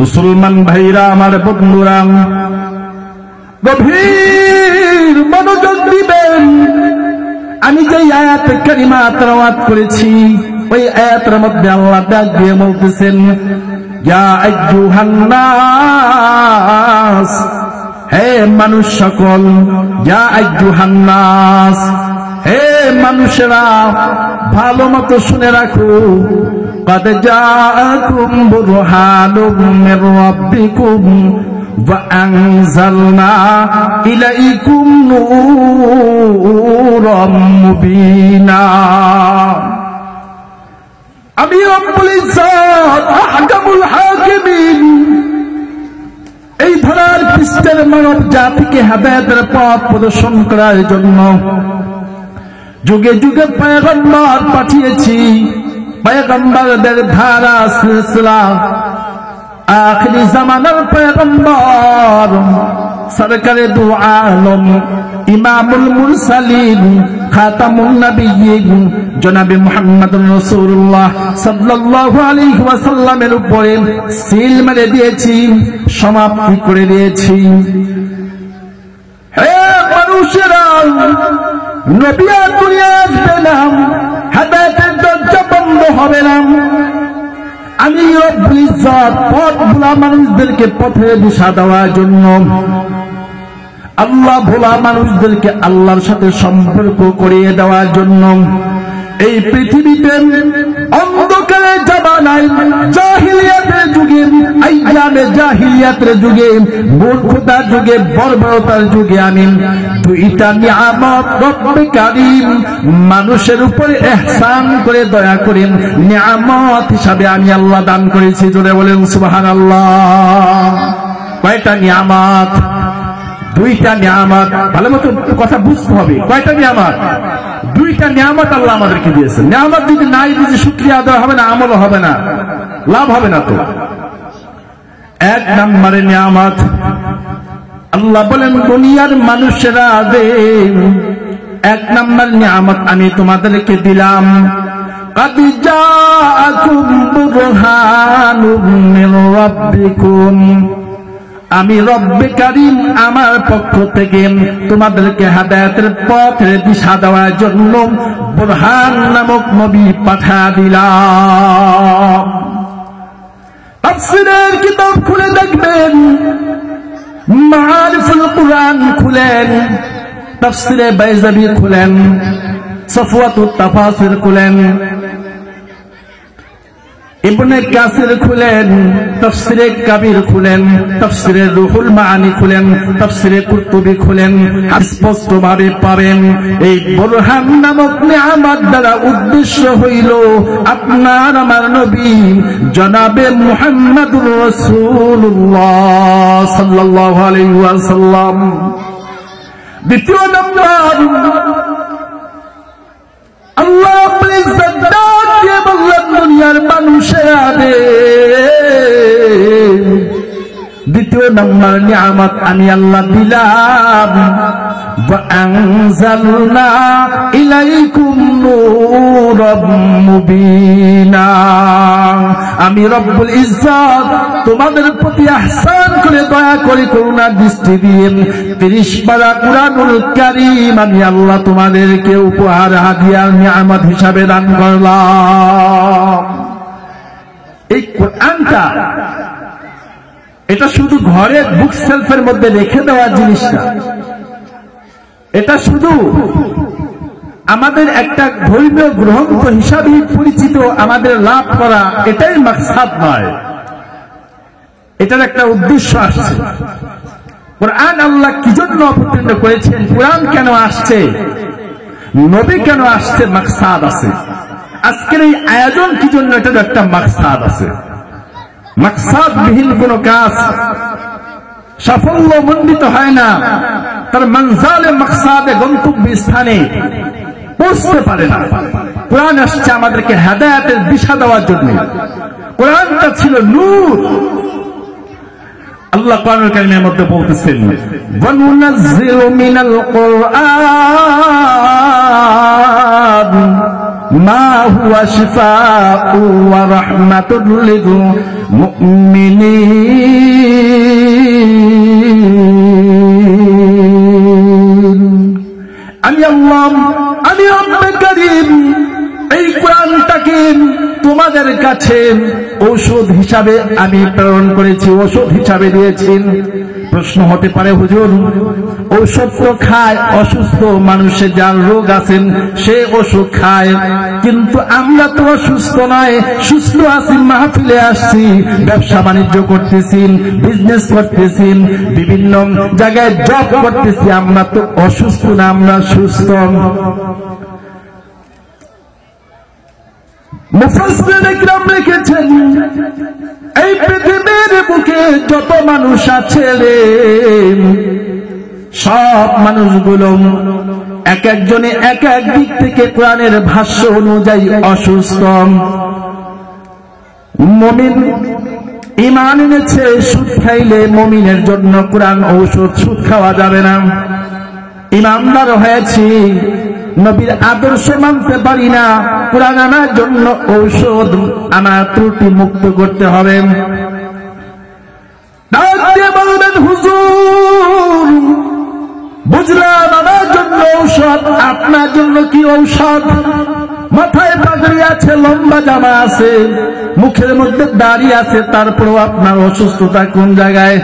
মুসলমান ভাইরা আমার বন্ধুরা গভীর মনোযোগ দিবেন। আমি যে আয়াত কারিমা তেলাওয়াত করেছি ওই আয়াতের মধ্যে আল্লাহ ডাক দিয়ে বলতেছেন, ইয়া আইয়ুহান নাস, হে মানুষ সকল, ইয়া আইয়ুহান নাস, হে মানুষেরা ভালো মতো শুনে রাখো, قد جاءكم برهان من ربكم وأنزلنا إليكم نورا مبينا। আমি রব্বুল ইজ্জত আহকামুল হাকিমিন এই ধরার পৃষ্ঠের মানব জাতিকে হেদায়েতের পথ প্রদর্শন করার জন্য যুগে যুগে পয়গম্বর পাঠিয়েছি। পয়গম্বরদের ধারা সিলসিলা আখিরি জামানার পয়গম্বর সরকারে দু আলম ইমামুল মুরসালিন খাতামুন নবিয়্যিন জনাবে মুহাম্মদুর রাসূলুল্লাহ সাল্লাল্লাহু আলাইহি ওয়াসাল্লামের উপরে সিল মেরে দিয়েছি, সমাপ্তি করে দিয়েছি। হে মানুষেরা, নবী আর দুনিয়ায় আসবে না, হেদায়েতের দরজা বন্ধ হবে না। আমি রব্বুল ইজ্জত পথ ভোলা মানুষদেরকে পথে দিশা দেওয়ার জন্য, আল্লাহ ভোলা মানুষদেরকে আল্লাহর সাথে সম্পর্ক করিয়ে দেওয়ার জন্য এই পৃথিবীতে অন্ধকারের জামানায় জাহিলিয়াতের যুগে, আইয়ামে জাহিলিয়াতের যুগে, মূর্খতার যুগে, বর্বরতার যুগে আমি দুইটা নিয়ামত রব্বে কারীম মানুষের উপরে ইহসান করে দয়া করে নিয়ামত হিসাবে আমি আল্লাহ দান করেছি। জোরে বলেন সুবহানাল্লাহ। কয়টা নিয়ামত? দুইটা নিয়ামত। ভালো মতো কথা বুঝতে হবে। কয়টা নিয়ামত? দুইটা নিয়ামত আল্লাহ আমাদেরকে দিয়েছেন। নিয়ামত যদি নাই দিতে শুকরিয়া আদায় হবে না, আমল হবে না, লাভ হবে না। তো এক নম্বরে নিয়ামত আল্লাহ বলেন, দুনিয়ার মানুষেরা দে এক নম্বর নিয়ামত আমি তোমাদেরকে দিলাম, قد جاءكم برهان من ربكم, আমি রব্বে কারীম আমার পক্ষ থেকে তোমাদেরকে হেদায়েতের পথে দিশা দেওয়ার জন্য বুরহান নামক নবী পাঠা দিলাম। তাফসীরের কিতাব খুলে দেখবেন, মাআরিফুল কুরআন খুলেন, তাফসীরে বাইজাবি খুলেন, সফওয়াতুত তাফাসির খুলেন, ইবনে কাসির খুলেন, তাফসীরে কাবীর খুলেন, তাফসীরে রুহুল মাআনি খুলেন, তাফসীরে কুরতুবী খুলেন, স্পষ্টভাবে পাবেন এই বুরহান নামক নিয়ামত দ্বারা উদ্দেশ্য হইল আপনার আমার নবী জনাবে মুহাম্মদুর রাসূলুল্লাহ সাল্লাল্লাহু আলাইহি ওয়াসাল্লাম। দ্বিতীয় নম্বর আল্লাহ প্লিজ দিয়ে বললেন, দুনিয়ার মানুষেরা দে দ্বিতীয় নম্বর নিয়ামত আমি আল্লাহ দিলাম, وأنزلنا إليكم نورا مبينا, আমি রব্বুল ইজ্জত তোমাদের প্রতি ইহসান করে দয়া করে করুণা দৃষ্টি দিয়ে 30 পারা কুরআনুল কারীম আমি আল্লাহ তোমাদেরকে উপহার হাদিয়ার নিয়ামত হিসাবে দান করলাম। এই কোরআনটা এটা শুধু ঘরে বুক সেলফের মধ্যে রেখে দেওয়ার জিনিস না, এটা শুধু আমাদের একটা ধর্মীয় গ্রন্থ হিসাবে পরিচিত আমাদের লাভ করা এটাই মাকসাদ নয়, এটার একটা উদ্দেশ্য আসছে। কোরআন আল্লাহ কি জন্য অবতীর্ণ করেছেন, কোরআন কেন আসছে, নবী কেন আসছে, মাকসাদ আছে। আজকের এই আয়োজন কি জন্য, এটার একটা মাকসাদ আছে। মাকসাদবিহীন কোন কাজ সাফল্য মণ্ডিত হয় না, তার মঞ্জালে মাকসাদে গন্তব্য স্থানে পৌঁছতে পারে না। কোরআন আসছে আমাদেরকে হেদায়েতের দিশা দেওয়ার জন্য। কোরআনটা ছিল নূর। আল্লাহ কোরআনুল কারীমের মধ্যে বলতেছেন, ওয়ানুনাজ্জিলু মিনাল কুরআন মা হুয়া শিফাউ ওয়া রাহমাতুল লিল মুমিনিন আল্লাহ, আমি রব্বে কারীম এই কোরআনটাকে তোমাদের কাছে ঔষধ হিসাবে আমি প্রেরণ করেছি, ঔষধ হিসাবে দিয়েছি। প্রশ্ন হতে পারে, হুজুর ঔষধ তো খায় অসুস্থ মানুষের, যার রোগ আছেন সে ওষুধ খায়, কিন্তু আমরা তো অসুস্থ নয়, সুস্থ আছি, মাহফিলে আসছি, ব্যবসা বাণিজ্য করতেছি, বিজনেস করতেছি, বিভিন্ন জায়গায় জব করতেছি, আমরা তো অসুস্থ না, আমরা সুস্থ। মুফাসসির ইকরাম লিখেছেন, এই পৃথিবীর বুকে যত মানুষ আছে রে, সব মানুষগুলো এক একজনে এক এক দিক থেকে কোরআনের ভাষ্য অনুযায়ী অসুস্থ। মুমিন ঈমান এনেছে, সুদ খাইলে মুমিনের জন্য কোরআন ঔষধ, সুদ খাওয়া যাবে না। ঈমানদার হয়েছি, নবীর আদর্শ মানতে পারি না, কোরআন আমার জন্য ঔষধ, আমার ত্রুটি মুক্ত করতে হবে। বলবেন হুজুর বুঝলাম আমার জন্য ঔষধ, আপনার জন্য কি ঔষধ? মাথায় পাগড়ি আছে, লম্বা জামা আছে, মুখের মধ্যে দাড়ি আছে, তারপরেও আপনার অসুস্থতা কোন জায়গায়?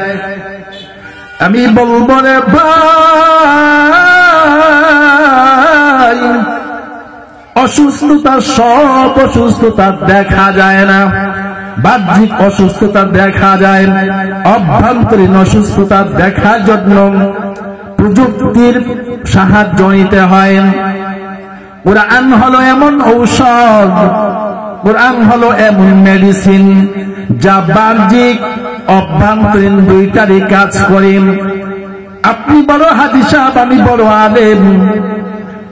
আমি বলবো রে ভাই, অসুস্থতা সব অসুস্থতা দেখা যায় না, বাহ্যিক অসুস্থতা দেখা যায়, অভ্যন্তরীণ অসুস্থতা দেখার জন্য প্রযুক্তির সাহায্য নিতে হয়। কোরআন হলো এমন ঔষধ, কোরআন হলো এমন মেডিসিন যা বাহ্যিক অভ্যন্তরীণ দুইটারই কাজ করে। আপনি বড় হাজী সাহেব, আমি বড় আলেম,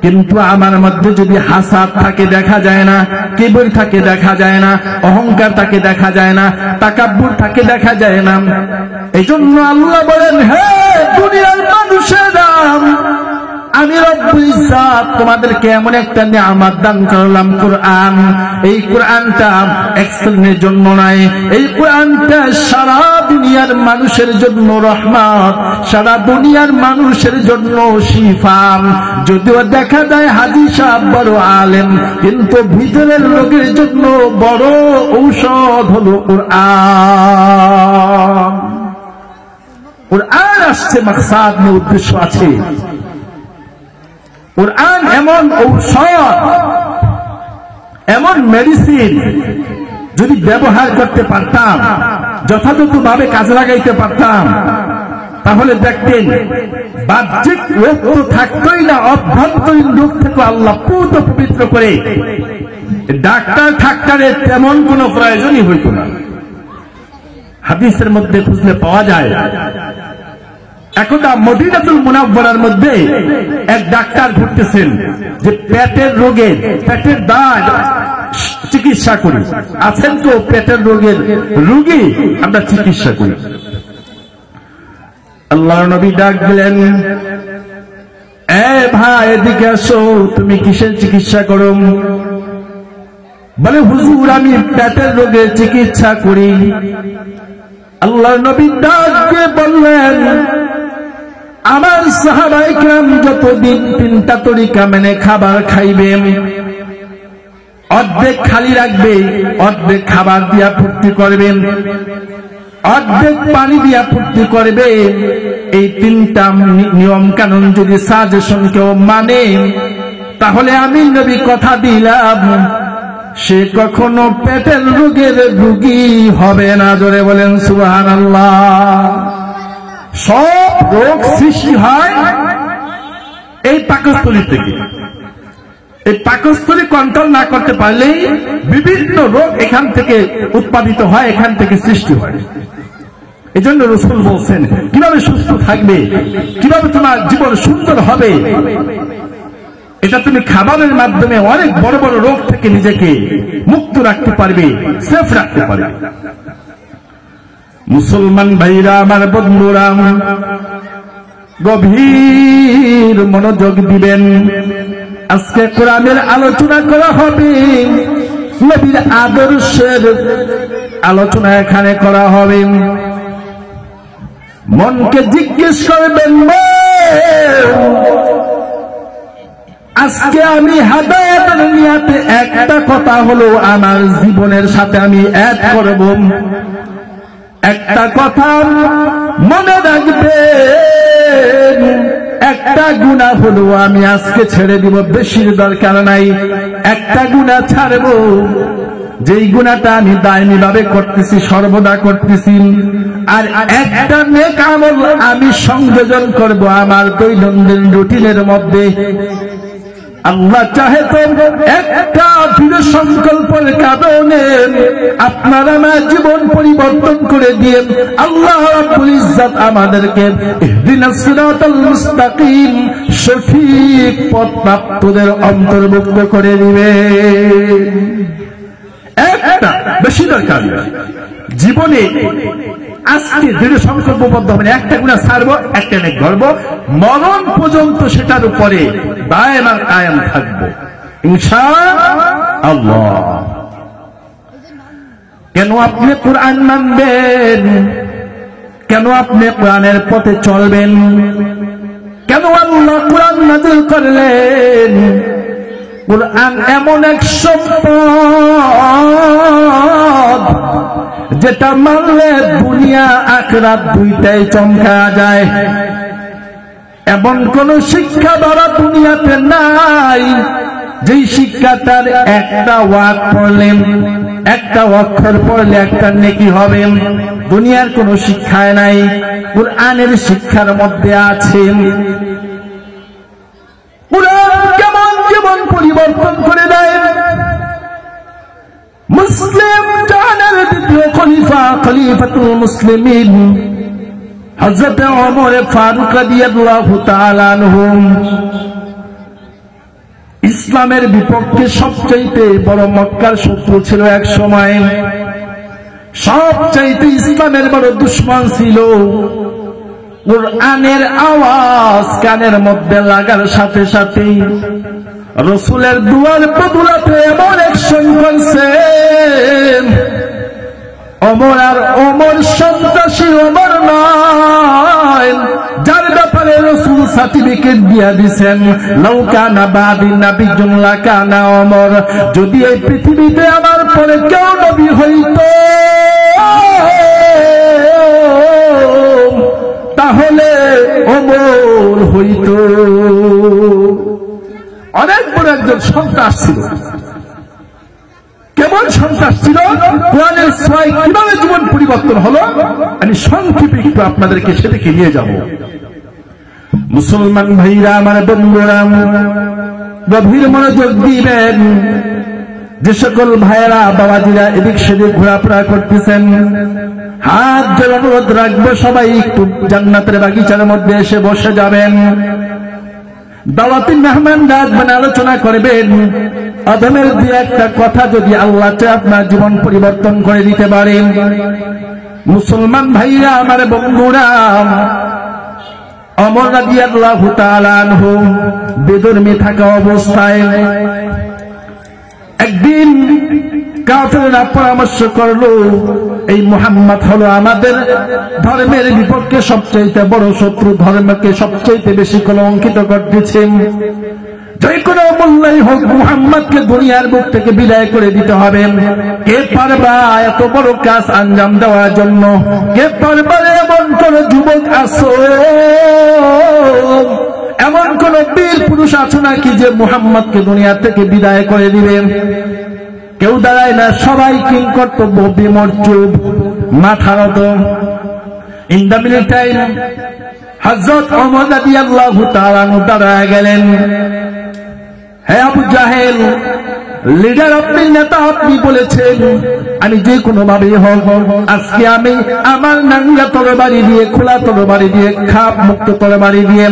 কিন্তু আমার মধ্যে যদি হাসাদ থাকে দেখা যায় না, কিবর থাকে দেখা যায় না, অহংকার থাকে দেখা যায় না, তাকাব্বুর থাকে দেখা যায় না। এই জন্য আল্লাহ বলেন, হে দুনিয়ার মানুষেরা, আমি রব্বুল ইজ্জাত তোমাদেরকে এমন একটা নিয়ামত দান করলাম কোরআন। এই কোরআনটা এক শ্রেণীর জন্য নয়, এই কোরআনটা সারা দুনিয়ার মানুষের জন্য রহমত, সারা দুনিয়ার মানুষের জন্য শিফা। যদিও দেখা যায় হাজী সাহেব বড় আলেম, কিন্তু ভিতরের লোকের জন্য বড় ঔষধ হলো কোরআন। কোরআন আসছে মাকসাদ নিয়ে, উদ্দেশ্য আছে। কোরআন এমন ঔষধ, এমন মেডিসিন, যদি ব্যবহার করতে পারতাম, যথাযথভাবে কাজে লাগাইতে পারতাম, তাহলে দেখতেন বাহ্যিক রোগ তো থাকতোই না, অভ্যন্তরীণ রোগ থেকে আল্লাহ পুত পবিত্র করে ডাক্তারের তেমন কোনো প্রয়োজনই হইত না। হাদিসের মধ্যে খুঁজলে পাওয়া যায়, একদা মদিনাতুল মুনাওয়ারার মধ্যে এক ডাক্তার ঘুরতেছেন যে পেটের রোগের, পেটের দাগ চিকিৎসা করি। আছেন তো পেটের রোগের রোগী, আমরা চিকিৎসা করি। আল্লাহর নবী ডাক দিলেন, এ ভাই এদিকে আসো, তুমি কিসের চিকিৎসা করো? বলে হুজুর আমি পেটের রোগের চিকিৎসা করি। আল্লাহর নবী ডাক দিয়ে বললেন, আমার সাহাবায়ে কেরাম যতদিন তিনটা তরিকা মেনে খাবার খাইবে, অর্ধেক খালি রাখবে, অর্ধেক খাবার দিয়া পূর্তি করবেন, অর্ধেক পানি দিয়া পূর্তি করবে। এই তিনটা নিয়ম কানুন যদি সাজেশন কেউ মানে, তাহলে আমি নবী কথা দিলাম সে কখনো পেটের রোগের রোগী হবে না। জোরে বলেন সুবহানাল্লাহ। সব রোগ সৃষ্টি হয় এই পাকস্থলী থেকে। এই পাকস্থলী কন্ট্রোল না করতে পারলেই বিভিন্ন রোগ এখান থেকে উৎপাদিত হয়, এখান থেকে সৃষ্টি হয়। এজন্য রাসূল বলছেন, কিভাবে সুস্থ থাকবে, কিভাবে তোমার জীবন সুন্দর হবে, এটা তুমি খাবারের মাধ্যমে অনেক বড় বড় রোগ থেকে নিজেকে মুক্ত রাখতে পারবে, সেফ রাখতে পারবে। মুসলমান ভাইরা আমার, বন্ধুরা, গভীর মনোযোগ দিবেন। আজকে কোরআনের আলোচনা করা হবে, নবীর আদর্শের আলোচনা এখানে করা হবে। মনকে জিজ্ঞেস করবেন, আজকে আমি হেদায়েতের নিয়তে একটা কথা হলো আমার জীবনের সাথে আমি অ্যাড করব। একটা কথা মনে রাখবেন, একটা গুনাহ হলো আমি আজকে ছেড়ে দিব, বেশির দরকার নাই। একটা গুনাহ ছাড়বো, যেই গুনাহটা আমি দায়মি ভাবে করতেছি, সর্বদা করতেছি। আর একটা নেক আমল আমি সংযোজন করব আমার দৈনন্দিন রুটিনের মধ্যে। আল্লাহ চাহে তো একটা দৃঢ় সংকল্পের কারণে আপনার আমার জীবন পরিবর্তন করে দিয়ে আল্লাহ রাব্বুল ইজ্জত আমাদেরকে ইহদিনাস সিরাতাল মুস্তাকিম, সঠিক পথ প্রাপ্তদের অন্তর্ভুক্ত করে দিবে। একটা বেশি দরকার জীবনে আজকে দৃঢ় সংকল্পবদ্ধ হবে, একটা গুনাহ ছাড়বো, একটা নেক করব, মরণ পর্যন্ত সেটার উপরে দায়েম আর কায়েম থাকবো ইনশাআল্লাহ। কেন আপনি কোরআন মানবেন? কেন আপনি কোরআনের পথে চলবেন? কেন আল্লাহ কোরআন নাযিল করলেন? কোরআন এমন এক সম্পদ যেটা মানলে দুনিয়া আখিরাত দুইটাই চমকা যায়। এমন কোন শিক্ষা দ্বারা দুনিয়াতে নাই যেই শিক্ষাটার একটা ওয়াক্ত পড়লে, একটা অক্ষর পড়লে একটা নেকি হবে। দুনিয়ার কোন শিক্ষায় নাই, কোরআনের শিক্ষার মধ্যে আছে। কোরআন কেমন জীবন পরিবর্তন করে দেয়। মুসলিম জাহানের দ্বিতীয় খলিফা, খলিফাতুল মুসলিমিন হযরত ওমর ফারুক রাদিয়াল্লাহু তাআলা আনহু ইসলামের বিপক্ষে সবচাইতে বড় মক্কার শত্রু ছিল এক সময়। সবচাইতে ইসলামের বড় দুশমন ছিল। কোরআনের আওয়াজ কানের মধ্যে লাগার সাথে সাথে রাসূলের দুয়ার বদলাতে এমন অ্যাকশন করছে। ওমর আর ওমর সন্ত্রাসী ওমর নয়, যার ব্যাপারে রাসূল সার্টিফিকেট দিয়া দিবেন, লাউ কানা বাদি নাবিয়্যুন লাকানা ওমর, যদি এই পৃথিবীতে আমার পরে কেউ নবী হইতো তাহলে ওমর হইতো। অনেক বড় একজন সন্ত্রাস ছিল। কেমন সন্ত্রাস ছিল? কোরআনের ছোঁয়ায় কিভাবে জীবন পরিবর্তন হলো আমি সংক্ষেপে একটু আপনাদেরকে সেদিকে নিয়ে যাব। মুসলমান ভাইরা আমার, বন্ধুরা গভীর মনোযোগ দিবেন। যে সকল ভাইয়েরা বাবাজিরা এদিক সেদিক ঘোরাফেরা করতেছেন, হাত জোড় অনুরোধ রাখবো, সবাই একটু জান্নাতের বাগিচার মধ্যে এসে বসে যাবেন। দাওয়াতি মেহমান ডাকবেন, আলোচনা করবেন। আদমের দিয়ে একটা কথা যদি আল্লাহ চায় আপনার জীবন পরিবর্তন করে দিতে পারেন। মুসলমান ভাইরা আমার, বন্ধুরা, ওমর রাদিয়াল্লাহু তাআলা আনহু বেদরমি থাকা অবস্থায় একদিন কাফেররা পরামর্শ করলো, এই মুহাম্মদ হলো আমাদের ধর্মের বিপক্ষে সবচেয়ে বড় শত্রু, ধর্মকে সবচেয়ে বেশি কলঙ্কিত করতেছেন। যে কোনো মূল্যই হোক মুহাম্মদকে দুনিয়ার বুক থেকে বিদায় করে দিতে হবে। কে পারবা এত বড় কাজ আঞ্জাম দেওয়ার জন্য? কে পারবা? এমন কোন যুবক আছো, এমন কোন বীর পুরুষ আছো নাকি যে মুহাম্মদকে দুনিয়া থেকে বিদায় করে দিবেন? কেউ দাঁড়ায় না, সবাই কিং কর্তব্য, বিমর চুপ, মাথা নত। ইন দ্য মিনিট টাইম হযরত ওমর রাদিয়াল্লাহু তাআলা দাঁড়ায় গেলেন। হে আবু জাহেল, লিডার আপনি, নেতা আপনি বলেছেন আমি যে কোনো ভাবে হোক আজকে আমি আমার নাঙ্গা তরবারি দিয়ে, খোলা তরবারি দিয়ে, খাপ মুক্ত তরবারি দিয়ে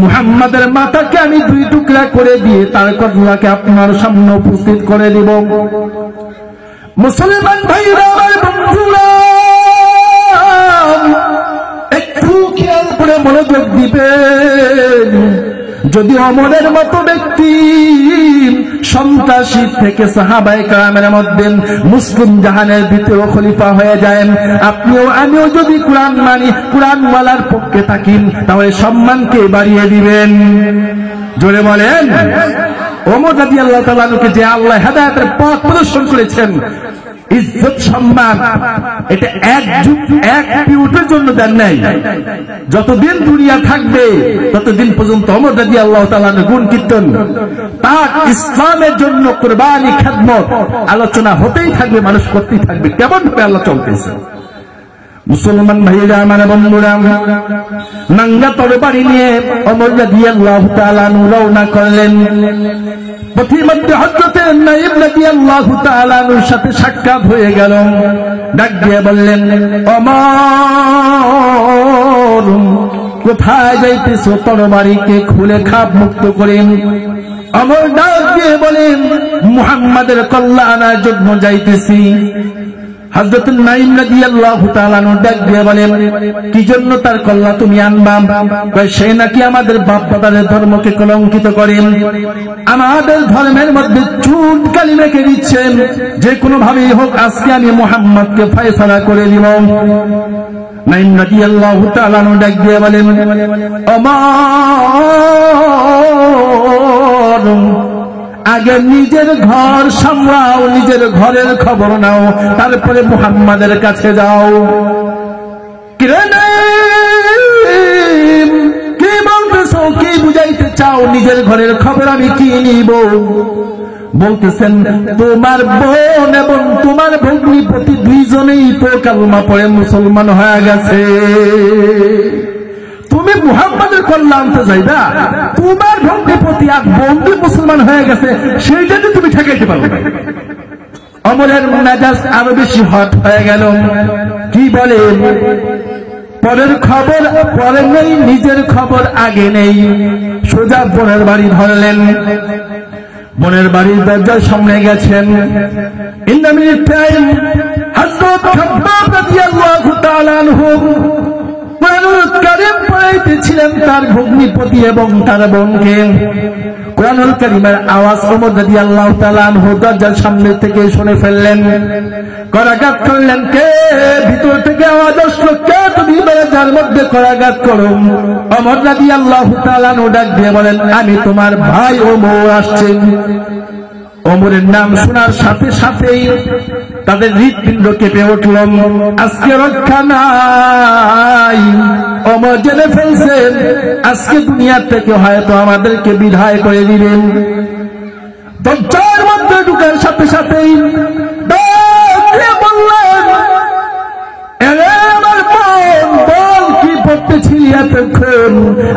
মুহাম্মাদের মাথাকে আমি দুই টুকরা করে দিয়ে তার কতলাকে আপনার সামনে উপস্থিত করে দিব। মুসলমান ভাইরা আমার, বন্ধুরা, একটু খেয়াল করে মনোযোগ দিবেন। যদি ওমরের মতো ব্যক্তি সন্ত্রাসী থেকে সাহাবায়ে কেরামের মধ্যে মুসলিম জাহানের দ্বিতীয় খলিফা হয়ে যায়, আপনিও আমিও যদি কোরআন মানি, কোরআনওয়ালার পক্ষে থাকি, তাহলে সম্মানকে বাড়িয়ে দিবেন। জোরে বলেন। ওমর রাদিয়াল্লাহু তাআলা আনহুকে যে আল্লাহ হেদায়েতের পথ প্রদর্শন করেছেন, ইজ্জত সম্মান এটা এক মিনিটের জন্য দেন নাই। যতদিন দুনিয়া থাকবে ততদিন পর্যন্ত ওমর রাদিয়াল্লাহু তাআলা গুণ কীর্তন, তার ইসলামের জন্য কুরবানি খেদমত আলোচনা হতেই থাকবে, মানুষ করতেই থাকবে কেমন ভাবে আল্লাহ চলতেছে। মুসলমান ভাইরা আমার বন্ধুরা, নাঙ্গা তরবারি নিয়ে ওমর রাদিয়াল্লাহু তাআলা রওনা করলেন। পথের মধ্যে হযরত নাঈম রাদিয়াল্লাহু তাআলার সাথে সাক্ষাৎ হয়ে গেল। ডাক দিয়ে বললেন, ওমর কোথায় যাইতেছো? তরবারিকে খুলে খাপ মুক্ত করেন। ওমর ডাক দিয়ে বলেন, মুহাম্মাদের কল্যাণের জন্য যাইতেছি। হযরত নাঈম রাদিয়াল্লাহু তাআলা ডাক দিয়ে বলেন, কি জন্য তার কল্যাণ তুমি আনবা? সে নাকি আমাদের বাপ দাদাদের ধর্মকে কলঙ্কিত করেন, আমাদের ধর্মের মধ্যে চুন কালি মেখে দিচ্ছেন। যে কোনো ভাবেই হোক আজকে আমি মুহাম্মদকে ফয়সালা করে দিব। নাঈম রাদিয়াল্লাহু তাআলা ডাক দিয়ে বলেন, ওমর আগে নিজের ঘর সামলাও, নিজের ঘরের খবর নাও, তারপরে মুহাম্মাদের কাছে যাও। কি বলতেছো? কি বুঝাইতে চাও? নিজের ঘরের খবর আমি কি নিব? বলতেছেন, তোমার বোন এবং তোমার ভগ্নিপতি দুইজনেই তো কালমা পড়ে মুসলমান হয়ে গেছে। তুমি মুহাম্মাদের কল্যাণ আনতে যাইবা, তোমার ভগ্নিপতি আর বন্ধু মুসলমান হয়ে গেছে, সেইটা তুমি ঠেকাইতে পারবে না। ওমরের মেজাজ আরো বেশি হট হয়ে গেল। কি বলে, পরের খবর পরে নেই, নিজের খবর আগে নেই। সোজা বোনের বাড়ি ধরলেন। বোনের বাড়ির দরজার সামনে গেছেন। ইন দ্য মিনিট টাইম হযরত খাব্বাব রাদিয়াল্লাহু তাআলা আনহু কোরআনুল কারীম পড়াইতেছিলেন তার ভগ্নিপতি এবং তার বোনকে। কোরআনুল কারীমের আওয়াজ ওমর রাদিয়াল্লাহু তাআলা আনহু দরজার সামনে থেকে শুনে ফেললেন। করাঘাত করলেন, কে? ভিতর থেকে আওয়াজ আসলো, কে তুমি দরজার মধ্যে করাঘাত করো? ওমর রাদিয়াল্লাহু তাআলা আনহু ডাক দিয়ে বলেন, আমি তোমার ভাই ওমর আসছেন। ওমরের নাম শোনার সাথে সাথেই তাদের হৃৎপিণ্ড কেঁপে উঠল। আজকে রক্ষা নাই। ওমর জেনে ফেলছেন আজকে দুনিয়ার থেকে হয়তো আমাদেরকে বিদায় করে দিবেন। দরজার মধ্যে ঢুকার সাথে সাথেই বললেন, আমার বোন, বল কি পড়তেছিলি এতক্ষণ?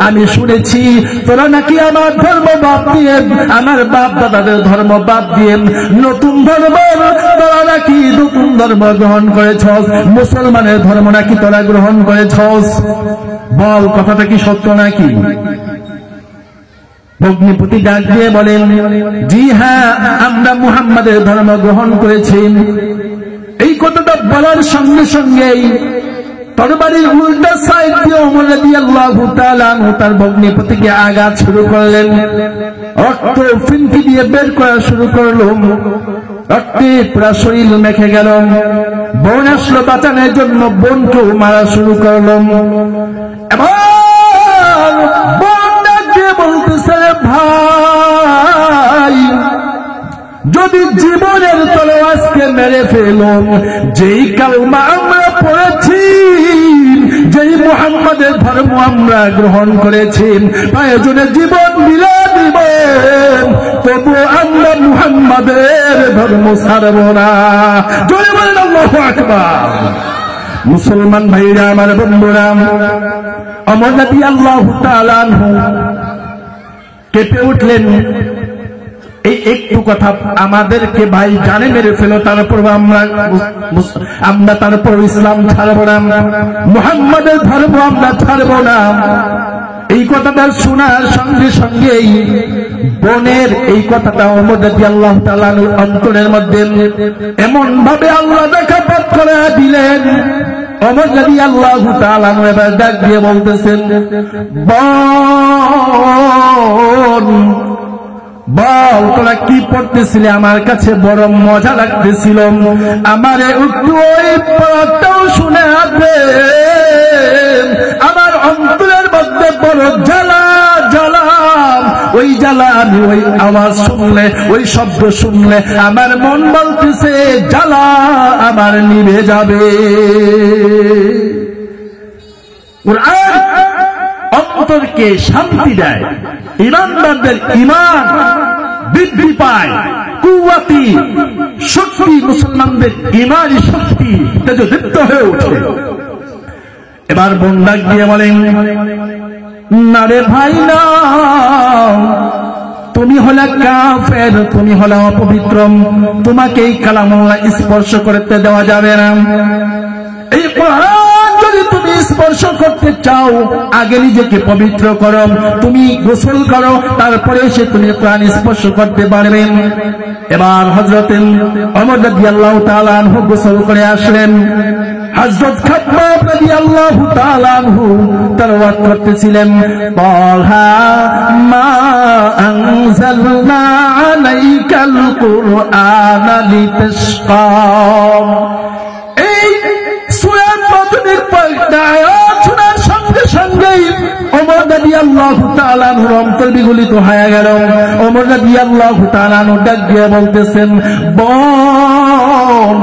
আমি শুনেছি তোরা নাকি আমার ধর্ম বাদ দিয়ে, আমার বাপ দাদাদের ধর্ম বাদ দিয়ে নতুন ধর্ম, তোরা নাকি নতুন ধর্ম গ্রহণ করেছস, মুসলমানের ধর্ম নাকি তোরা গ্রহণ করেছস। বল কথাটা কি সত্য নাকি? ভগ্নিপতি ডাক দিয়ে বলেন, জি হ্যাঁ, আমরা মুহাম্মাদের ধর্ম গ্রহণ করেছি। এই কথাটা বলার সঙ্গে সঙ্গেই তরবারির উল্টা সাইড দিয়ে ওমর রাদিয়াল্লাহু তাআলা আনহু তার ভগ্নিপতিকে আঘাত শুরু করলেন। রক্ত ফিনকি দিয়ে বের করা শুরু করল। রক্তে পুরা শরীর মেখে গেল। বোন আসলো বাঁচানোর জন্য, বোনকেও মারা শুরু করল। এবার বোন ডাক দিয়ে বলতেছে, ভাই যদি জীবনের তলে আজকে মেরে ফেলুন, যেই কালমা আমরা পড়েছি, যেই মুহাম্মাদের ধর্ম আমরা গ্রহণ করেছি, প্রয়োজনে জীবন দিলে দিবেন, তবু আমরা মুহাম্মাদের ধর্ম ছাড়ব না। জোরে বলেন আল্লাহু আকবার। মুসলমান ভাইরা আমার বন্ধুরা, ওমর রাদিয়াল্লাহু তাআলা আনহু কেঁপে উঠলেন। এই একটু কথা আমাদেরকে ভাই জানে মেরে ফেলো, তারপর আমরা তারপর ইসলাম ছাড়বো না, মুহাম্মাদের ধর্ম আমরা ছাড়বো না। এই কথাটা শোনার সঙ্গে সঙ্গেই বোনের এই কথাটা ওমর রাদিয়াল্লাহু তাআলা অন্তরের মধ্যে এমন ভাবে আল্লাহ দেখা পাঠ করে দিলেন। ওমর রাদিয়াল্লাহু তাআলা এবার ডাক দিয়ে বলতেছেন, বোন বল তোরা কি পড়তেছিলে? আমার কাছে বড় মজা লাগতেছিল, আমারে একটু ওই পড়াটাও শুনে আসবে। আমার অন্তরের মধ্যে বড় জ্বালা জ্বালা, ওই জ্বালা আমি ওই আওয়াজ শুনলে, ওই শব্দ শুনলে আমার মন বলতেছে জ্বালা আমার নিভে যাবে। কুরআন অন্তরকে শান্তি দেয়, ঈমানদারদের ঈমান বৃদ্ধি পায়, কুওয়াতি শক্তি, মুসলমানদের ঈমানি শক্তি তেজদীপ্ত হয়ে ওঠে। এবার বোন ডাক দিয়ে বলেন, না রে ভাই না, তুমি হলে কাফের, তুমি হলে অপবিত্র, তোমাকে এই কালামুল্লাহ স্পর্শ করতে দেওয়া যাবে না। এই কোরআন যদি তুমি স্পর্শ করতে চাও, আগে নিজেকে পবিত্র করো, তুমি গোসল করো, তারপরে সে তুমি কোরআন স্পর্শ করতে পারবে। এবার হযরত ওমর রাদিয়াল্লাহু তাআলা আনহু গোসল করে আসলেন। হযরত খাব্বাব রাদিয়াল্লাহু তাআলা আনহু তেলাওয়াত করতেছিলেন, তাহা মা আনজালনা আলাইকাল কুরআনা লিতাশকা। এই সূরা মাদনের পয়দা আয়াত শোনার সঙ্গে সঙ্গেই ওমর রাদিয়াল্লাহু তাআলা আনহুর অন্তর বিগলিত হয়ে গেল। ওমর রাদিয়াল্লাহু তাআলা আনহু ডাক দিয়ে বলতেছেন, বোন,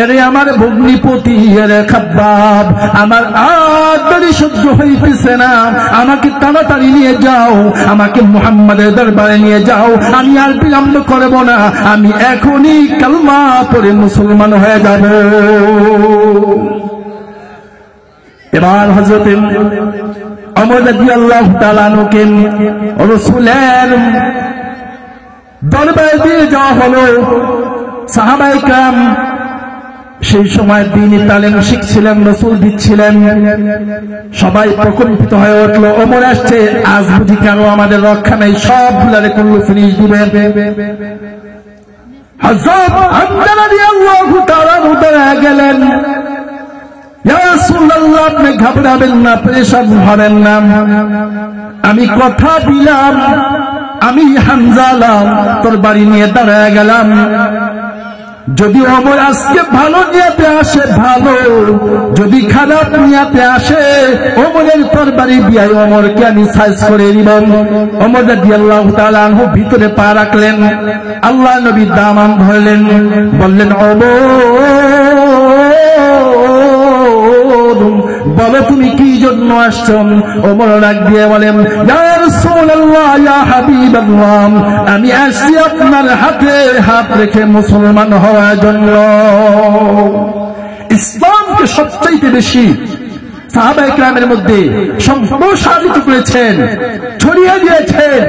এরে আমার ভগ্নিপতি, এরে খাব্বাব, আমার আর দেরি সহ্য হইতেছে না, আমাকে তাড়াতাড়ি নিয়ে যাও, আমাকে মুহাম্মাদের দরবারে নিয়ে যাও, আমি আর বিলম্ব করব না, আমি এখনই কালমা পড়ে মুসলমান হয়ে যাব। এবার হযরত ওমর রাদিয়াল্লাহু তাআলা আনহুকে রাসূলের দরবারে দিয়ে যাওয়া হলো। সাহাবায়ে কেরাম সেই সময় দ্বীনি তালিম শিখছিলেন, রাসূল দিচ্ছিলেন, সবাই প্রকম্পিত হয়ে উঠল। ওমর আসছে, আজ বুঝি কেন আমাদের রক্ষা নেই, সবগুলারে করলো ফিনিশ দিবেন। হযরত হামজা রাদিয়াল্লাহু তাআলা উঠে গেলেন, ইয়া রাসূলুল্লাহ, আপনি ঘাবড়াবেন না, পরেশান হবেন না, আমি কথা দিলাম, আমি হামজা তোর বাড়ি নিয়ে দাঁড়ায় গেলাম, যদি ওমর আজকে ভালো নিয়াতে আসে ভালো, যদি খারাপ নিয়াতে আসে ওমরের তরবারি দিয়ে ওমরকে আমি সাইজ করে নিব। ওমর রাদিয়াল্লাহু তাআলা আনহু ভিতরে পা রাখলেন, আল্লাহ নবী দামান ধরলেন, বললেন, বলো তুমি কি জন্য আসছো? ওমর ডাক দিয়ে বলেন, ইয়া রাসূলুল্লাহ, ইয়া হাবিবাল্লাহ, আমি আসছি আপনার হাতে হাত রেখে মুসলমান হওয়ার জন্য। ইসলামকে সবচাইতে বেশি সাহাবায়ে কেরামের মধ্যে সম্প্রসারিত করেছেন, ছড়িয়ে দিয়েছেন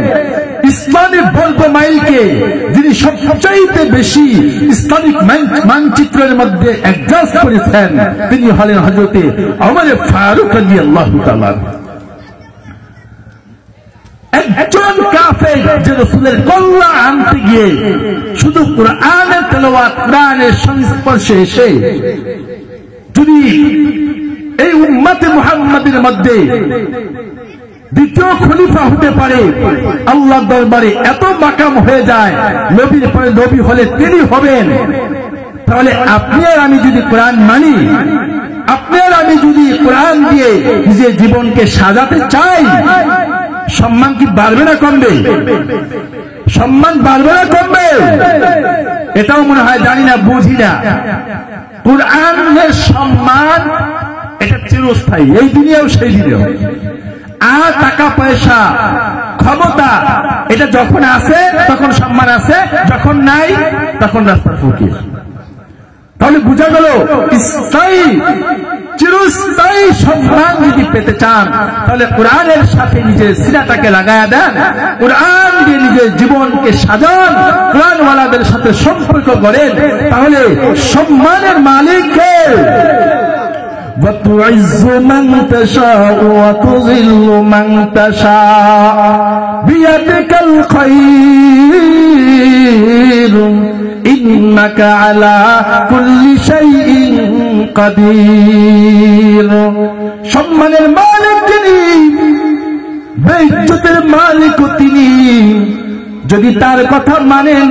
ইসলামের বর্গ মাইলকে, যিনি সবচাইতে বেশি ইসলামিক মানচিত্রের মধ্যে অ্যাডজাস্ট করেছেন, তিনি হলেন হযরত ওমর ফারুক রাদিয়াল্লাহু তাআলা। একজন কাফের যে রাসূলের কল্যাণ আনতে গিয়ে শুধু কোরআনের তেলাওয়াত, কোরআনের সংস্পর্শে এসে যদি এই উম্মতে মুহাম্মাদের মধ্যে দ্বিতীয় খলিফা হতে পারে, আল্লাহর দরবারে এত মাকাম হয়ে যায়, নবীর পরে নবী হলে তিনি হবেন, তাহলে আপনি আর আমি যদি কোরআন মানি, আপনি আর আমি যদি কোরআন দিয়ে নিজের জীবনকে সাজাতে চাই, সম্মান কি বাড়বে না কমবে? সম্মান বাড়বে না কমবে? এটাও মনে হয় জানি না, বুঝি না। কোরআনের সম্মান এটা চিরস্থায়ী, এই দুনিয়াও সেই দিনেও। আর টাকা পয়সা ক্ষমতা এটা যখন আছে তখন সম্মান আছে, যখন নাই তখন রাস্তার ফকির। তাহলে বোঝা গেল, স্থায়ী চিরস্থায়ী সম্মান যদি পেতে চান, তাহলে কোরআনের সাথে নিজের সিনাটাকে লাগায়া দেন, কোরআন দিয়ে নিজের জীবনকে সাজান, কোরআনওয়ালাদের সাথে সম্পর্ক গড়েন, তাহলে সম্মানের মালিক কে? وَتُعِزُّ مَن تَشَاءُ وَتُذِلُّ مَن تَشَاءُ بِيَدِكَ الْخَيْرُ إِنَّكَ عَلَى كُلِّ شَيْءٍ قَدِيرٌ। সম্মানের মালিক তিনি, বেইজ্জতের মালিকও তিনি, যদি তার কথা মানেন,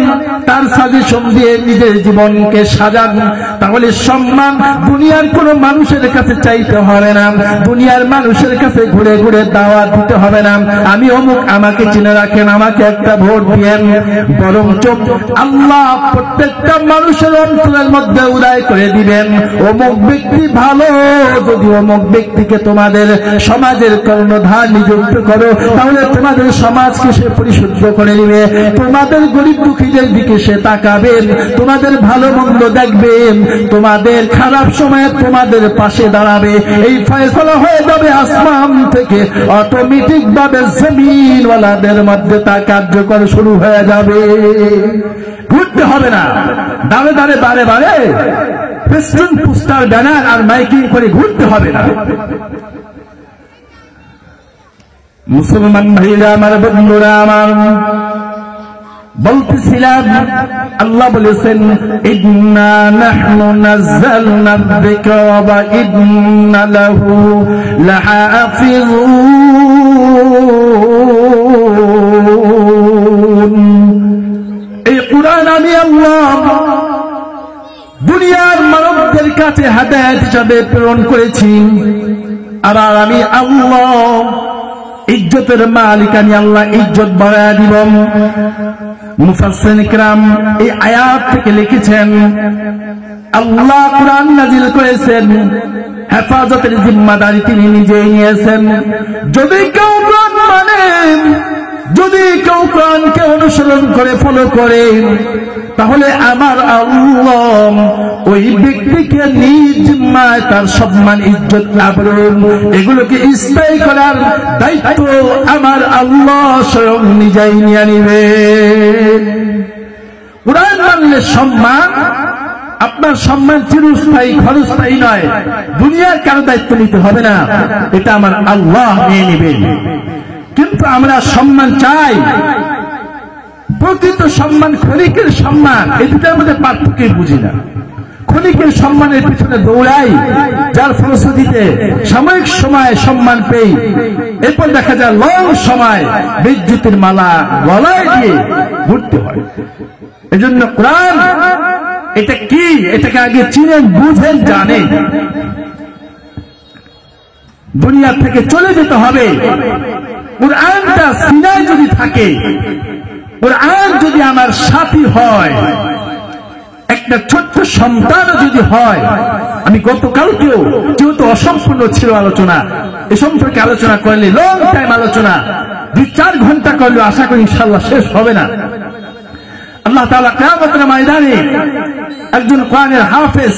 তার সাজেশন দিয়ে নিজের জীবনকে সাজান, তাহলে সম্মান দুনিয়ার কোন মানুষের কাছে চাইতে হবে না, দুনিয়ার মানুষের কাছে ঘুরে ঘুরে দাওয়াত দিতে হবে না, আমি অমুক, আমাকে চিনে রাখেন, আমাকে একটা ভোট দিয়েন। বরঞ্চ আল্লাহ প্রত্যেকটা মানুষের অন্তরের মধ্যে উদয় করে দিবেন, অমুক ব্যক্তি ভালো, যদি অমুক ব্যক্তিকে তোমাদের সমাজের কর্ণধার নিযুক্ত করো, তাহলে তোমাদের সমাজকে সে পরিশুদ্ধ করে দিবে, তোমাদের গরিব দুঃখীদের দিকে সে তাকাবেন, তোমাদের ভালো মন্দ দেখবেন, তোমাদের খারাপ সময়ে তোমাদের পাশে দাঁড়াবে। এই ফয়সালা হয়ে যাবে আসমান থেকে, অটোমেটিক ভাবে জমিনওয়ালাদের মধ্যে তা কার্যকর শুরু হয়ে যাবে। ঘুরতে হবে না, দাঁড়ে দাঁড়ে বারে বারে ফেস্টুন, পোস্টার, ব্যানার আর মাইকিং করে ঘুরতে হবে না। মুসলমান ভাইরা আমার, বন্ধুরা আমার, বলতেছিলাম আল্লাহ বলেছেন ইন্না নাহনু নাযালনা যিকরা ওয়া ইন্না লাহু লাহাফিজুন। এই কুরআন আমি আল্লাহ দুনিয়ার মানবদের কাছে হেদায়েত হিসেবে প্রেরণ করেছি, আর আমি আল্লাহ ইজ্জতের মালিক, আমি আল্লাহ ইজ্জত বাড়ায় দিব। মুফাসসিরিন কিরাম এই আয়াত থেকে লিখেছেন, আল্লাহ কুরআন নাযিল করেছেন, হেফাজতের জিম্মাদারি তিনি নিজেই নিয়েছেন। যদি কেউ কুরআন মানে, যদি কেউ কোরআনকে অনুসরণ করে ফলো করে, তাহলে আমার আল্লাহ ওই ব্যক্তিকে নিজ জিম্মায় তার সম্মান, ইজ্জত, আবরুর এগুলোকে স্থায়ী করার দায়িত্ব আমার আল্লাহ স্বয়ং নিজেই নিয়ে নিবে। কোরআন মানলে সম্মান, আপনার সম্মান চিরস্থায়ী, ক্ষণস্থায়ী নয়, দুনিয়ার কারো দায়িত্ব নিতে হবে না, এটা আমার আল্লাহ নিয়ে নেবেন। কিন্তু আমরা সম্মান চাই, প্রকৃত সম্মান, ক্ষণিকের সম্মান, এই দুটার মধ্যে পার্থক্য বুঝি না। ক্ষণিকের সম্মানের পিছনে দৌড়াই, যার ফলশ্রুতিতে সাময়িক সময় সম্মান পেই, এরপর দেখা যায় লং সময় বিদ্যুতের মালা গলায় দিয়ে ঘুরতে হয়। এজন্য কোরআন এটা কি, এটাকে আগে চিনেন, বুঝেন, জানেন। দুনিয়া থেকে চলে যেতে হবে, কোরআনটা সিনায় যদি থাকে, কোরআন যদি আমার সাথী হয়, একটা ছোট্ট সন্তান যদি হয়। আমি গতকালকেও, যেহেতু অসম্পূর্ণ ছিল আলোচনা, এ সম্পর্কে আলোচনা করলে লং টাইম আলোচনা, 2-4 ঘন্টা করলে আশা করি ইনশাআল্লাহ শেষ হবে না। আল্লাহ তাআলা কিয়ামতের ময়দানে একজন কোরআনের হাফেজ,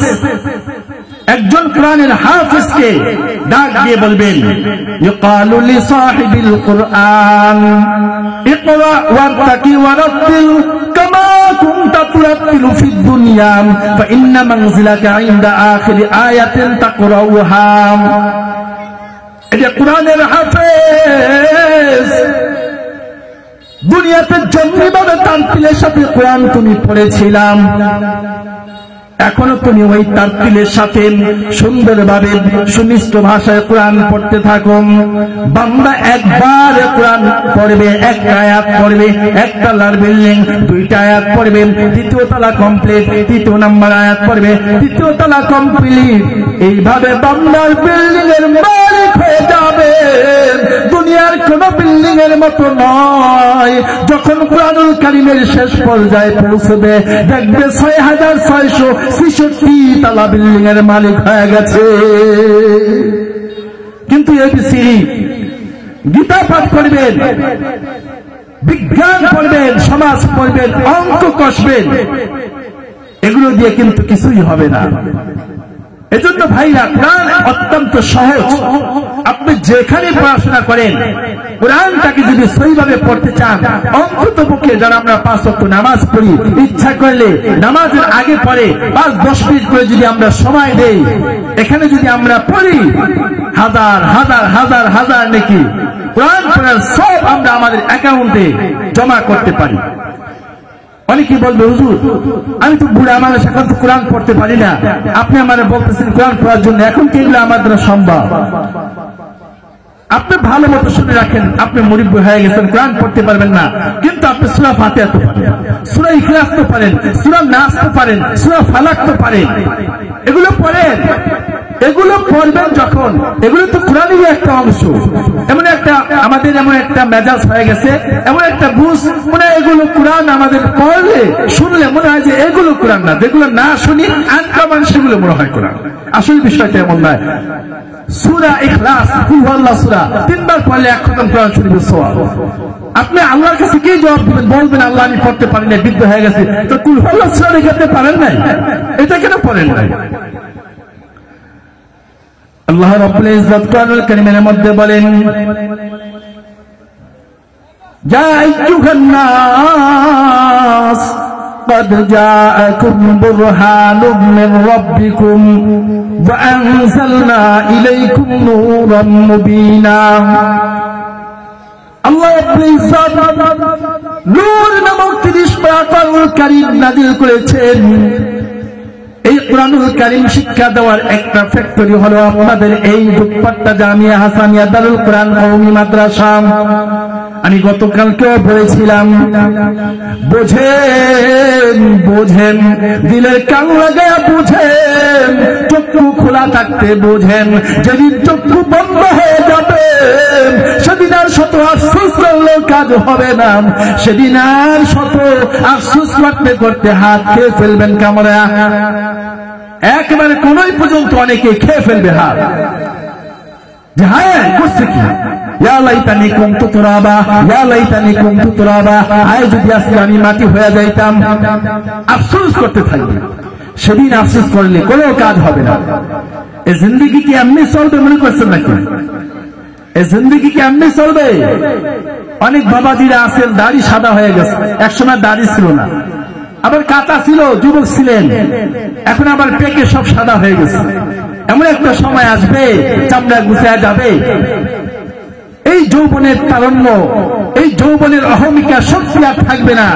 একজন কোরআনের হাফেজকে ডাক দিয়ে বলবেন, ইকালু লি সাহিবিল কুরআন ইকরা ওয়ারতাকি ওয়ারাতিল কামা কুনতা তুরাতিলু ফিদ দুনিয়া ফা ইন্না মানজিলাকা ইনদা আখিরি আয়াতিন তাকরাউহা। এটা কোরআনের হাফেজ, দুনিয়াতে যেমনিভাবে তারতিলের সাথে কোরআন তুমি পড়েছিলাম, এখনো তুমি ওই তারতিলের সাথে সুন্দরভাবে সুমিষ্ট ভাষায় কোরআন পড়তে থাকো। বান্দা একবার কোরআন পড়বে, একটা আয়াত পড়বে, একটা তলার বিল্ডিং 2টা আয়াত পড়বে, 3য় তলা কমপ্লিট, 3য় নাম্বার আয়াত পড়বে, 3য় তলা কমপ্লিট। এইভাবে বান্দার বিল্ডিং এর মালিক হয়ে যাবে, দুনিয়ার কোন বিল্ডিং এর মতো নয়। যখন কোরআনুল কারীমের শেষ পর্যায়ে পৌঁছবে, দেখবে 6666 তলা বিল্ডিং এর মালিক হয়ে গেছে। কিন্তু এবিসি, গীতা পাঠ করবেন, বিজ্ঞান পড়বেন, সমাজ পড়বেন, অঙ্ক কষবেন, এগুলো দিয়ে কিন্তু কিছুই হবে না। এজন্য ভাইরা, কোরআন অত্যন্ত সহজ। আপনি যেখানে পড়াশোনা করেন, কোরআনটাকে যদি সহিভাবে পড়তে চান, অন্ততপক্ষে যারা আমরা 5 ওয়াক্ত নামাজ পড়ি, ইচ্ছা করলে নামাজের আগে পরে 5-10 মিনিট করে যদি আমরা সময় দেই, এখানে যদি আমরা পড়ি, হাজার হাজার হাজার হাজার নেকি কোরআন পড়ার সব আমরা আমাদের অ্যাকাউন্টে জমা করতে পারি। অনেকে বলবে, হুজুর আমি তো বুড়া মানুষ, এখন তো কোরআন পড়তে পারি না, আপনি আমাদের বলতেছেন কোরআন পড়ার জন্য, এখন কি এগুলো আমার দ্বারা সম্ভব? আপনি ভালো মতো শুনে রাখেন, আপনি মুরিব্বি হয়ে গেছেন, কোরআন পড়তে পারবেন না, কিন্তু আপনি সূরা ফাতিহা তো পারেন, সূরা ইখলাস তো পারেন, সূরা নাস তো পারেন, সূরা ফালাক তো পারেন। এগুলো পড়েন, এগুলো পড়বেন যখন, এগুলো তো কোরআনেরই একটা অংশ। এমন একটা আমাদের এমন একটা মেজাজ হয়ে গেছে, এমন একটা বুঝ মনে হয় এগুলো কোরআন, আমাদের পড়লে শুনলে মনে হয় যে এগুলো কোরআন না, যেগুলো না শুনি আনকমন সেগুলো মনে হয় কোরআন। আসল বিষয়টা এমন নয়। সূরা ইখলাস, কুল হুয়াল্লাহু সূরা 3 বার পড়লে 1 খতম কোরআন শরীফের সওয়াব। আপনি আল্লাহর কাছে কি জবাব দিবেন? বলবেন আল্লাহ আমি পড়তে পারি না, বিদ্য হয়ে গেছে। তো কুল হুয়াল্লাহু সূরা লিখতে পারেন নাই, এটা কেন পড়েন নাই? আল্লাহ রাব্বুল ইজ্জত কোরআনুল কারীমের মধ্যে বলেন, যা আইয়ুহান নাস قد جاءكم برهان من ربكم وأنزلنا إليكم نورا مبينا। আল্লাহ রাব্বুল ইজ্জত নূর নামক 30 পারা কোরআনুল কারীম নাযিল করেছেন। এই কোরআনুল কারীম শিক্ষা দেওয়ার একটা ফ্যাক্টরি হলো আপনাদের এই দুপাট্টা জামিয়া হাসানিয়া দারুল কোরআন কওমি মাদ্রাসা। আমি গতকালকেও বলেছিলাম, বোঝেন বোঝেন, দিলের কান লাগায়া বুঝেন, চক্ষু খোলা থাকতে বোঝেন। যেদিন চক্ষু বন্ধ হয়ে যাবে সেদিন আর শত আফসোস করলেও কাজ হবে না, সেদিন আর শত আফসোস করতে করতে হাত খেয়ে ফেলবেন কামড়া, একেবারে কোনই পর্যন্ত অনেকে খেয়ে ফেলবে হাত, যে হ্যাঁ করছে কি, ইয়া লাইতানি কুনতু তুরাবা, ইয়া লাইতানি কুনতু তুরাবা, আয় যদি আজকে আমি মাটি হয়ে যাইতাম। আফসোস করতে থাকবে, সেদিন আফসোস করলে কোনো কাজ হবে না। এই জিন্দেগি কি এমনি চলবে মনে করছেন নাকি? এই জিন্দেগি কি এমনি চলবে? অনেক বাবাজিরা আছেন দাড়ি সাদা হয়ে গেছে, একসময় দাড়ি ছিল না, আবার কাঁচা ছিল, যুবক ছিলেন, এখন আবার পেকে সব সাদা হয়ে গেছে। এমন একটা সময় আসবে চামড়া গুছায়া যাবে। এই যৌবনের তারণ্য, এই যৌবনের অহমিকা শক্তি আর থাকবে না,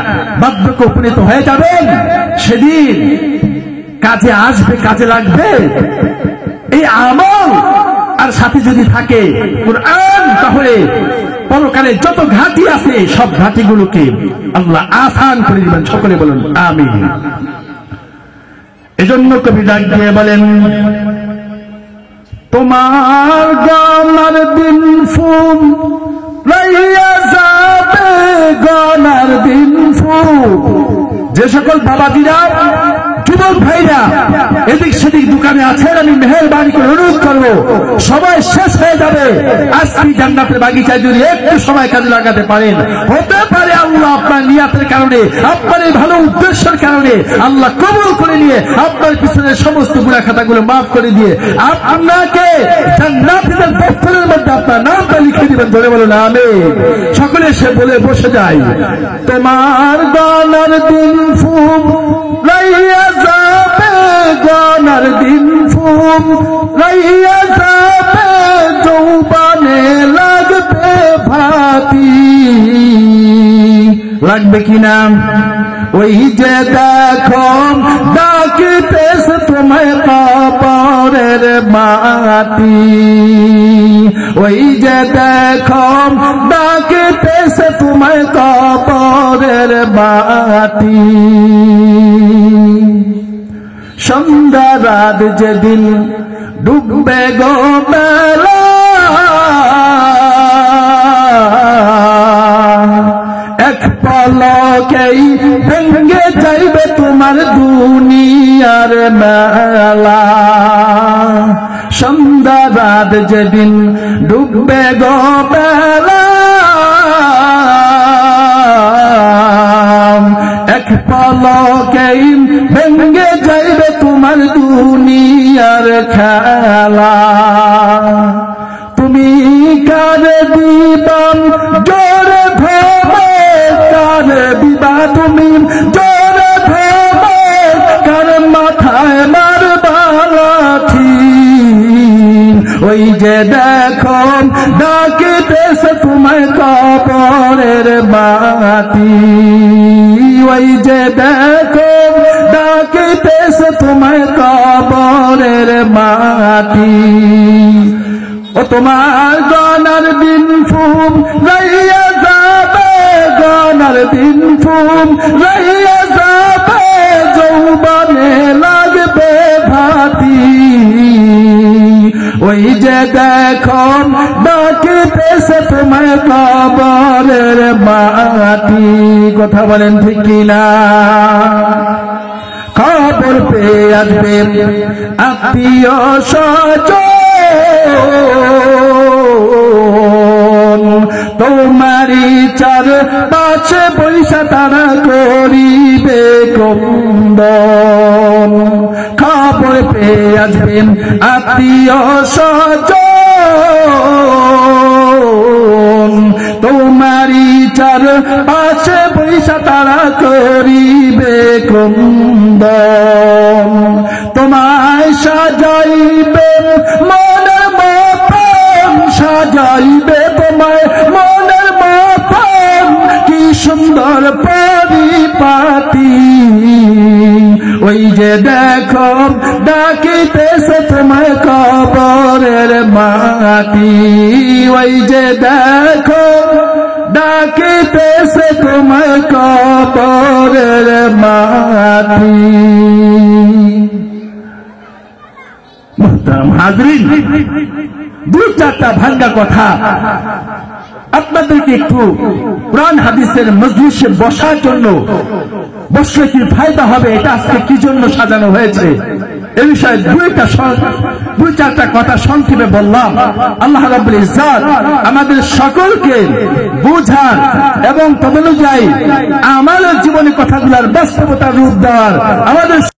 বার্ধক্যে উপনীত হয়ে যাবেন। সেদিন কাজে আসবে, কাজে লাগবে এই আমল, আর সাথে যদি থাকে কোরআন, তাহলে পরকালে যত ঘাটি আছে সব ঘাটিগুলোকে আল্লাহ আসান করে দিবেন। সকলে বলুন আমিন। এজন্য কবি ডাক দিয়ে বলেন, তোমার গানার দিন ফুল লইয়া যাবে, গানার দিন ফুল। যে সকল বাবাজিরা, যুবক ভাইরা এদিক সেদিক দোকানে আছেন, আমি মেহেরবানি করে অনুরোধ করবো, সবাই শেষ হয়ে যাবে। আজকে জান্নাতের বাগিচায় যদি একটু সময় কাজে লাগাতে পারেন, হতে পারে আল্লাহ আপনার নিয়াতের কারণে, আপনার এই ভালো উদ্দেশ্যের কারণে আল্লাহ কবুল করে নিয়ে আপনার পিছনের সমস্ত গুনাহ খাতাগুলো মাফ করে দিয়ে আপনাকে জান্নাতের দপ্তরের মধ্যে আপনার নামটা লিখে দিবেন। ধরে বলুন আমিন। সকলে সে বলে বসে যায়, তোমার গানার দিন ফুল লইয়া যাবে, গানার দিন ফুল লইয়া যাবে, যৌবনে লাগবে ভাতি। লাগবে কিনা? ওই যে দেখো ডাকিতেছে তোমায় কবরের মাটি, ওই যে দেখো ডাকিতেছে তোমায় কবরের মাটি। সন্ধ্যা রাত যেদিন ডুববে গো বেলা, এক পলকেই ভেঙে যাইবে তোমার দুনিয়ার মেলা। সন্ধ্যা রাত যেদিন ডুববে গো বেলা, এক পলকেই ভেঙে যাইবে তোমার দুনিয়ার খেলা। তুমি কারে দিবাম জোরে ধরে, কারে দিবা তুমি জোরে ধরে, কার মাথায় মারবা লাঠি। ওই যে দেখো ডাকিতেছে তোমায় কবরের মাটি, ওই যে দেখো ডাকিতেছে তোমায় কবরের মাটি। ও তোমার গনার দিন ফুম গাইয়া যাবে, গনার দিন ফুম গাইয়া যাবে, যৌবনে লাগবে ভাতি। ওই যে দেখো ডাকিতেছে তোমায় কবরের মাটি। কথা বলেন ঠিক কিনা? খবর পেয়ে আসবে আত্মীয় স্বজন, তোমারই চার পাশে পয়সা তারা করিবে ক্রন্দন। খবর পেয়ে আসবেন আত্মীয় স্বজন, তোমারই চার পাশে পয়সা তারা করিবে ক্রন্দন। তোমায় সাজাইবে মনের মতন, সাজাইবে তোমায় মনের মতন, কি সুন্দর পরিপাটি। ওই যে দেখো ডাকিতেছে তোমায় কবরের মাটি। ওই যে দেখো ডাকিতেছে তোমায় কবরের মাটি। মুহতারাম হাজরিন, দুই চারটা ভাঙ্গা কথা আপনাদেরকে একটু কোরআন হাদিসের মজলিসে বসার জন্য, বসলে কি ফায়দা হবে, এটা আজকে কি জন্য সাজানো হয়েছে এ বিষয়ে দুই চারটা কথা সংক্ষেপে বললাম। আল্লাহ রাব্বুল ইজ্জত আমাদের সকলকে বুঝার এবং তদনুযায়ী আমাদের জীবনে কথাগুলোর বাস্তবতা রূপ দেওয়ার আমাদের